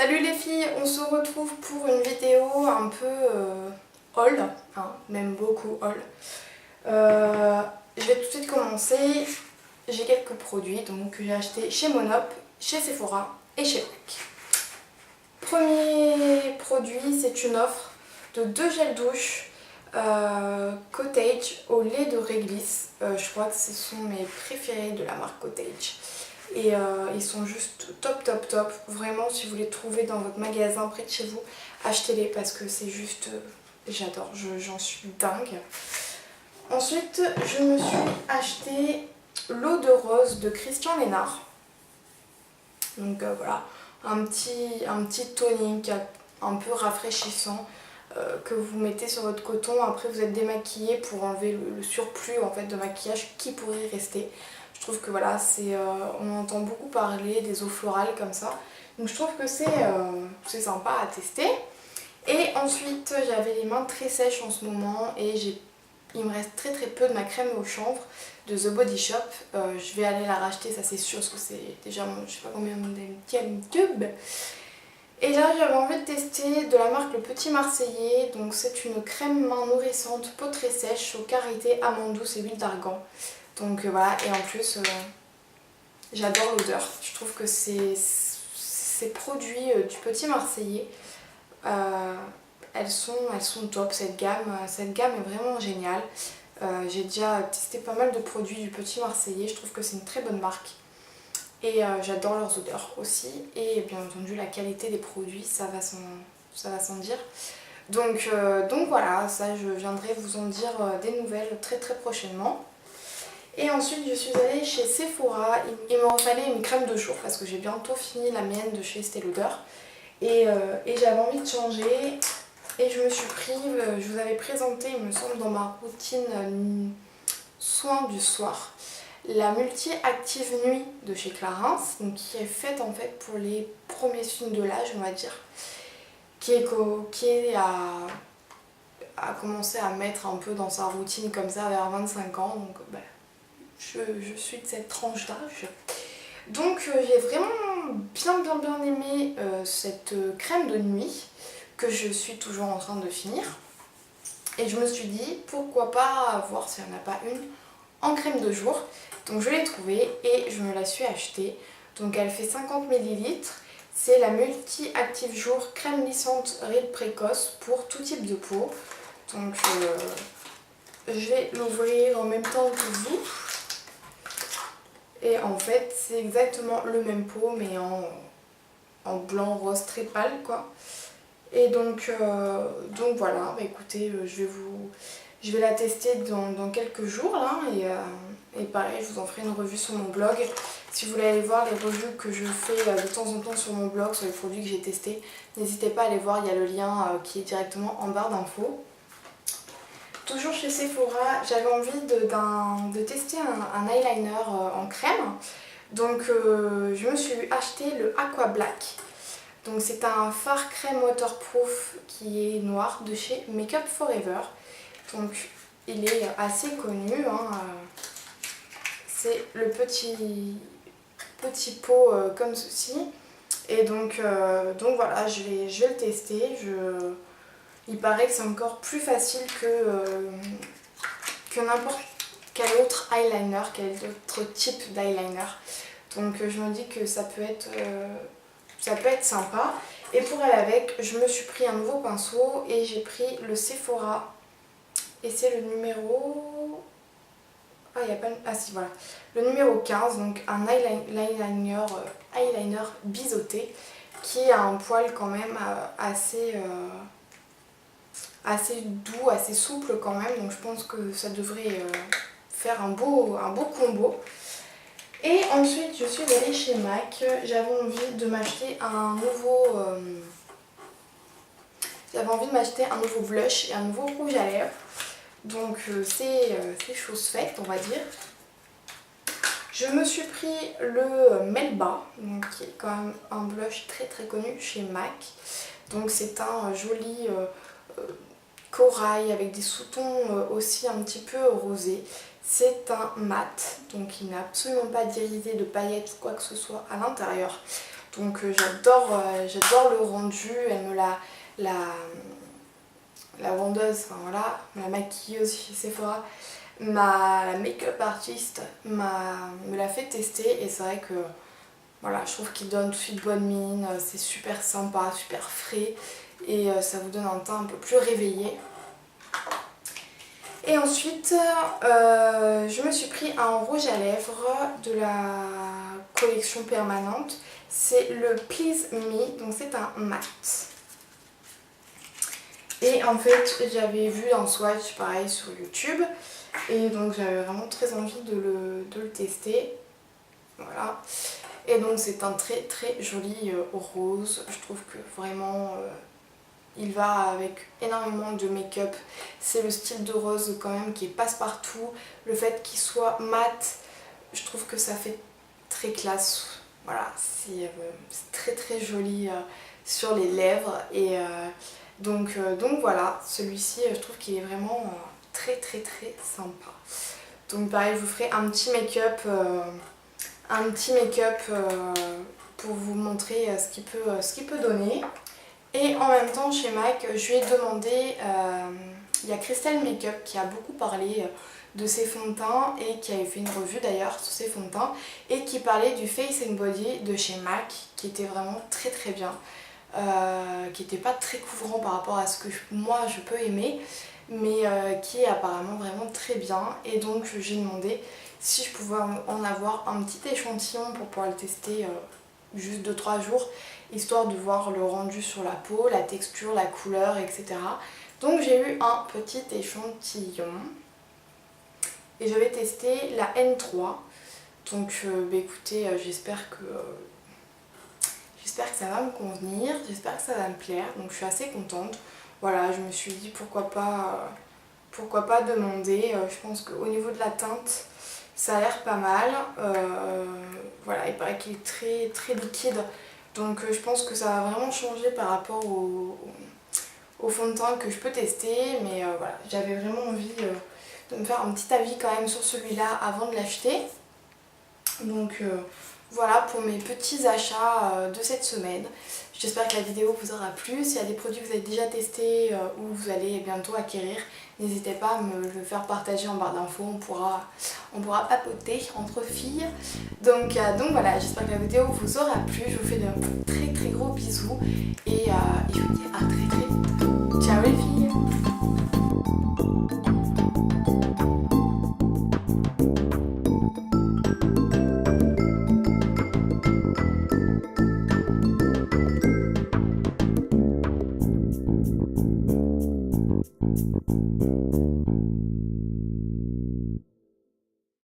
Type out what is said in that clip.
Salut les filles, on se retrouve pour une vidéo un peu haul, hein, même beaucoup haul. Je vais tout de suite commencer. J'ai quelques produits donc, que j'ai achetés chez Monop, chez Sephora et chez MAC. Premier produit, c'est une offre de 2 gels douche Cottage au lait de réglisse. Je crois que ce sont mes préférés de la marque Cottage. Et ils sont juste top top top. Vraiment, si vous les trouvez dans votre magasin près de chez vous, achetez-les parce que c'est juste... j'adore, j'en suis dingue. Ensuite, je me suis acheté l'eau de rose de Christian Lénard. Donc voilà, un petit tonic un peu rafraîchissant que vous mettez sur votre coton. Après, vous êtes démaquillé pour enlever le surplus en fait, de maquillage qui pourrait rester. Je trouve que voilà, on entend beaucoup parler des eaux florales comme ça. Donc je trouve que c'est sympa à tester. Et ensuite, j'avais les mains très sèches en ce moment et il me reste très peu de ma crème au chanvre de The Body Shop. Je vais aller la racheter, ça c'est sûr, parce que c'est déjà, je sais pas combien de tube. Et là, j'avais envie de tester de la marque Le Petit Marseillais. Donc c'est une crème main nourrissante, peau très sèche, au karité, amande douce et huile d'argan. Donc voilà, et en plus, j'adore l'odeur. Je trouve que ces produits du Petit Marseillais, elles sont top. Cette gamme est vraiment géniale. J'ai déjà testé pas mal de produits du Petit Marseillais. Je trouve que c'est une très bonne marque. Et j'adore leurs odeurs aussi. Et bien entendu, la qualité des produits, ça va sans dire. Donc voilà, ça je viendrai vous en dire des nouvelles très prochainement. Et ensuite je suis allée chez Sephora, il me fallait une crème de jour parce que j'ai bientôt fini la mienne de chez Estée Lauder. Et j'avais envie de changer et je me suis pris, je vous avais présenté il me semble dans ma routine soin du soir, la multi-active nuit de chez Clarins, donc qui est faite en fait pour les premiers signes de l'âge on va dire, qui est à commencer à mettre un peu dans sa routine comme ça vers 25 ans, donc bah, je suis de cette tranche d'âge. Donc j'ai vraiment bien aimé cette crème de nuit que je suis toujours en train de finir. Et je me suis dit pourquoi pas voir s'il n'y en a pas une en crème de jour. Donc je l'ai trouvée et je me la suis achetée. Donc elle fait 50 ml. C'est la multi-active jour crème lissante ride précoce pour tout type de peau. Donc je vais l'ouvrir en même temps que vous. Et en fait c'est exactement le même pot mais en blanc rose très pâle quoi. Et donc voilà, bah écoutez, je vais la tester dans quelques jours là et pareil je vous en ferai une revue sur mon blog. Si vous voulez aller voir les revues que je fais de temps en temps sur mon blog sur les produits que j'ai testés, n'hésitez pas à aller voir, il y a le lien qui est directement en barre d'infos. Toujours chez Sephora, j'avais envie de tester un eyeliner en crème. Donc je me suis acheté le Aqua Black. Donc c'est un fard crème waterproof qui est noir de chez Make Up For Ever. Donc il est assez connu, hein. C'est le petit pot comme ceci. Et donc voilà, je vais le tester. Il paraît que c'est encore plus facile que n'importe quel autre eyeliner, quel autre type d'eyeliner. Donc je me dis que ça peut être sympa. Et pour aller avec, je me suis pris un nouveau pinceau et j'ai pris le Sephora. Et c'est le numéro... Ah, il n'y a pas... Ah si, voilà. Le numéro 15, donc un eyeliner biseauté qui a un poil quand même assez doux, assez souple quand même. Donc je pense que ça devrait faire un beau combo. Et ensuite je suis allée chez MAC, j'avais envie de m'acheter un nouveau blush et un nouveau rouge à lèvres. Donc c'est chose faite on va dire. Je me suis pris le Melba, donc, qui est quand même un blush très connu chez MAC. Donc c'est un joli corail avec des sous-tons aussi un petit peu rosés. C'est un mat, donc il n'a absolument pas d'irisé, de paillettes, quoi que ce soit à l'intérieur. Donc j'adore le rendu. Elle me la vendeuse, enfin voilà, la maquilleuse chez Sephora, la make-up artiste me l'a fait tester et c'est vrai que voilà, je trouve qu'il donne tout de suite bonne mine, c'est super sympa, super frais et ça vous donne un teint un peu plus réveillé. Et ensuite, je me suis pris un rouge à lèvres de la collection permanente. C'est le Please Me, donc c'est un mat. Et en fait, j'avais vu un swatch pareil sur YouTube. Et donc j'avais vraiment très envie de le tester. Voilà. Et donc c'est un très très joli rose. Je trouve que vraiment il va avec énormément de make-up. C'est le style de rose quand même qui est passe-partout. Le fait qu'il soit mat, je trouve que ça fait très classe. Voilà, c'est très très joli sur les lèvres. Et donc voilà, celui-ci je trouve qu'il est vraiment très très très sympa. Donc pareil, je vous ferai un petit make-up pour vous montrer ce qu'il peut donner. Et en même temps chez MAC, je lui ai demandé, il y a Crystal Makeup qui a beaucoup parlé de ses fonds de teint et qui avait fait une revue d'ailleurs sur ses fonds de teint et qui parlait du Face and Body de chez MAC qui était vraiment très très bien, qui n'était pas très couvrant par rapport à ce que moi je peux aimer, mais qui est apparemment vraiment très bien. Et donc j'ai demandé si je pouvais en avoir un petit échantillon pour pouvoir le tester juste 2-3 jours, histoire de voir le rendu sur la peau, la texture, la couleur, etc. Donc j'ai eu un petit échantillon et je vais tester la N3. Donc écoutez, j'espère que ça va me convenir, j'espère que ça va me plaire, donc je suis assez contente. Voilà, je me suis dit pourquoi pas demander. Je pense qu'au niveau de la teinte, ça a l'air pas mal. Voilà, il paraît qu'il est très très liquide, donc je pense que ça va vraiment changer par rapport au fond de teint que je peux tester. Mais voilà, j'avais vraiment envie de me faire un petit avis quand même sur celui-là avant de l'acheter. Donc voilà pour mes petits achats de cette semaine. J'espère que la vidéo vous aura plu. S'il y a des produits que vous avez déjà testés ou vous allez bientôt acquérir, n'hésitez pas à me le faire partager en barre d'infos. On pourra papoter entre filles. Donc voilà, j'espère que la vidéo vous aura plu. Je vous fais de très très gros bisous et je vous dis à très très vite. Ciao les filles! Thank you.